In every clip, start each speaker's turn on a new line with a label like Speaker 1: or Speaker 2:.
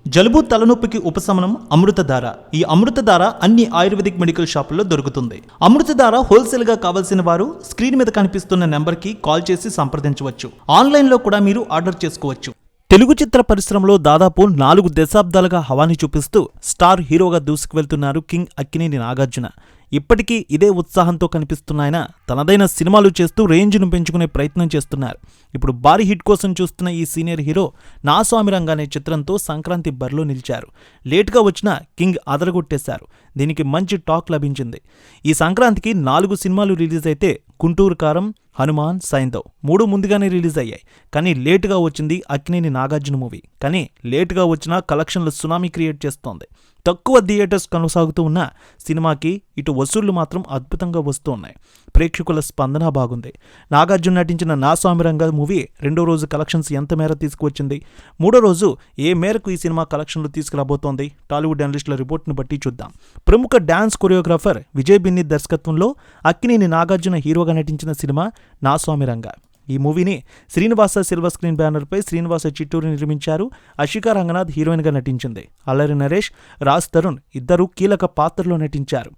Speaker 1: జలుబు తలనొప్పికి ఉపశమనం అమృతధార. ఈ అమృతధార అన్ని ఆయుర్వేదిక్ మెడికల్ షాపుల్లో దొరుకుతుంది. అమృతధార హోల్సేల్ గా కావాల్సిన వారు స్క్రీన్ మీద కనిపిస్తున్న నెంబర్కి కాల్ చేసి సంప్రదించవచ్చు. ఆన్లైన్లో కూడా మీరు ఆర్డర్ చేసుకోవచ్చు. తెలుగు చిత్ర పరిశ్రమలో దాదాపు 4 దశాబ్దాలుగా హవాని చూపిస్తూ స్టార్ హీరోగా దూసుకువెళ్తున్నారు కింగ్ అక్కినేని నాగార్జున. ఇప్పటికీ ఇదే ఉత్సాహంతో కనిపిస్తున్న ఆయన తనదైన సినిమాలు చేస్తూ రేంజ్ను పెంచుకునే ప్రయత్నం చేస్తున్నారు. ఇప్పుడు భారీ హిట్ కోసం చూస్తున్న ఈ సీనియర్ హీరో నా స్వామిరంగ అనే చిత్రంతో సంక్రాంతి బరిలో నిలిచారు. లేటుగా వచ్చిన కింగ్ అదరగొట్టేశారు. దీనికి మంచి టాక్ లభించింది. ఈ సంక్రాంతికి 4 సినిమాలు రిలీజ్ అయితే గుంటూరు కారం, హనుమాన్, సైంధవ్ 3 ముందుగానే రిలీజ్ అయ్యాయి. కానీ లేటుగా వచ్చింది అక్కినేని నాగార్జున మూవీ. కానీ లేటుగా వచ్చిన కలెక్షన్లు సునామీ క్రియేట్ చేస్తోంది. తక్కువ థియేటర్స్ కొనసాగుతూ ఉన్న సినిమాకి ఇటు వసూళ్లు మాత్రం అద్భుతంగా వస్తూ ఉన్నాయి. ప్రేక్షకుల స్పందన బాగుంది. నాగార్జున నటించిన నా స్వామిరంగ మూవీ 2వ రోజు కలెక్షన్స్ ఎంత మేర తీసుకువచ్చింది, 3వ రోజు ఏ మేరకు ఈ సినిమా కలెక్షన్లు తీసుకురాబోతోంది, టాలీవుడ్ అనలిస్టుల రిపోర్ట్ను బట్టి చూద్దాం. ప్రముఖ డాన్స్ కొరియోగ్రాఫర్ విజయ్ బిన్ని దర్శకత్వంలో అక్కినేని నాగార్జున హీరోగా నటించిన సినిమా నా స్వామిరంగ. ఈ మూవీని శ్రీనివాస సిల్వర్ స్క్రీన్ బ్యానర్పై శ్రీనివాస చిట్టూరు నిర్మించారు. అషికా రంగనాథ్ హీరోయిన్గా నటించింది. అల్లరి నరేష్, రాజ్ తరుణ్ ఇద్దరూ కీలక పాత్రలో నటించారు.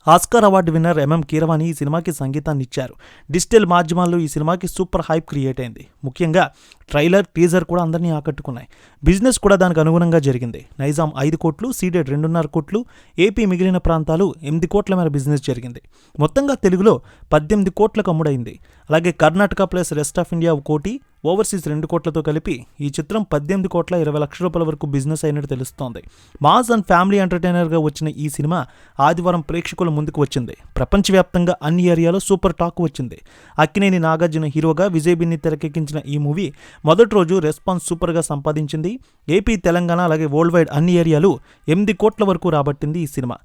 Speaker 1: Oscar award winner MM Keeravani ఈ సినిమాకి సంగీతాన్ని ఇచ్చారు. డిజిటల్ మాధ్యమాల్లో ఈ సినిమాకి సూపర్ హైప్ క్రియేట్ అయింది. ముఖ్యంగా ట్రైలర్, టీజర్ కూడా అందరినీ ఆకట్టుకున్నాయి. బిజినెస్ కూడా దానికి అనుగుణంగా జరిగింది. నైజాం 5 కోట్లు, సీడెడ్ 2.5 కోట్లు, ఏపీ మిగిలిన ప్రాంతాలు 8 కోట్ల మేర బిజినెస్ జరిగింది. మొత్తంగా తెలుగులో 18 కోట్లకు అమ్ముడైంది. అలాగే Karnataka plus rest of India 1 కోటి, ఓవర్సీస్ 2 కోట్లతో కలిపి ఈ చిత్రం 18 కోట్ల 20 లక్షల రూపాయల వరకు బిజినెస్ అయినట్టు తెలుస్తోంది. మాస్ అండ్ ఫ్యామిలీ ఎంటర్టైనర్గా వచ్చిన ఈ సినిమా ఆదివారం ప్రేక్షకుల ముందుకు వచ్చింది. ప్రపంచవ్యాప్తంగా అన్ని ఏరియాలో సూపర్ టాక్ వచ్చింది. అక్కినేని నాగార్జున హీరోగా విజయ్ బిన్ని తెరకెక్కించిన ఈ మూవీ మొదటి రోజు రెస్పాన్స్ సూపర్గా సంపాదించింది. ఏపీ, తెలంగాణ అలాగే వరల్డ్ వైడ్ అన్ని ఏరియాలు 8 కోట్ల వరకు రాబట్టింది ఈ సినిమా.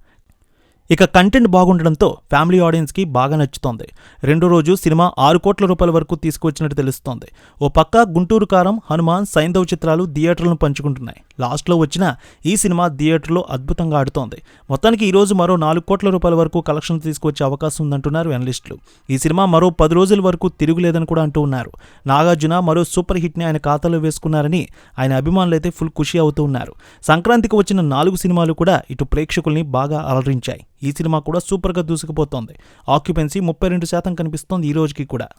Speaker 1: ఇక కంటెంట్ బాగుండడంతో ఫ్యామిలీ ఆడియన్స్కి బాగా నచ్చుతోంది. 2వ రోజు సినిమా 6 కోట్ల రూపాయల వరకు తీసుకువచ్చినట్టు తెలుస్తోంది. ఓ పక్క గుంటూరు కారం, హనుమాన్, సైంధవ్ చిత్రాలు థియేటర్లను పంచుకుంటున్నాయి. లాస్ట్లో వచ్చిన ఈ సినిమా థియేటర్లో అద్భుతంగా ఆడుతోంది. మొత్తానికి ఈరోజు మరో 4 కోట్ల రూపాయల వరకు కలెక్షన్ తీసుకువచ్చే అవకాశం ఉందంటున్నారు అనలిస్టులు. ఈ సినిమా మరో 10 రోజుల వరకు తిరుగులేదని కూడా అంటూ ఉన్నారు. నాగార్జున మరో సూపర్ హిట్ని ఆయన ఖాతాలో వేసుకున్నారని ఆయన అభిమానులైతే ఫుల్ ఖుషి అవుతూ ఉన్నారు. సంక్రాంతికి వచ్చిన 4 సినిమాలు కూడా ఇటు ప్రేక్షకుల్ని బాగా అలరించాయి. ఈ సినిమా కూడా సూపర్గా దూసుకుపోతోంది. ఆక్యుపెన్సీ 32% కనిపిస్తోంది ఈ రోజుకి కూడా.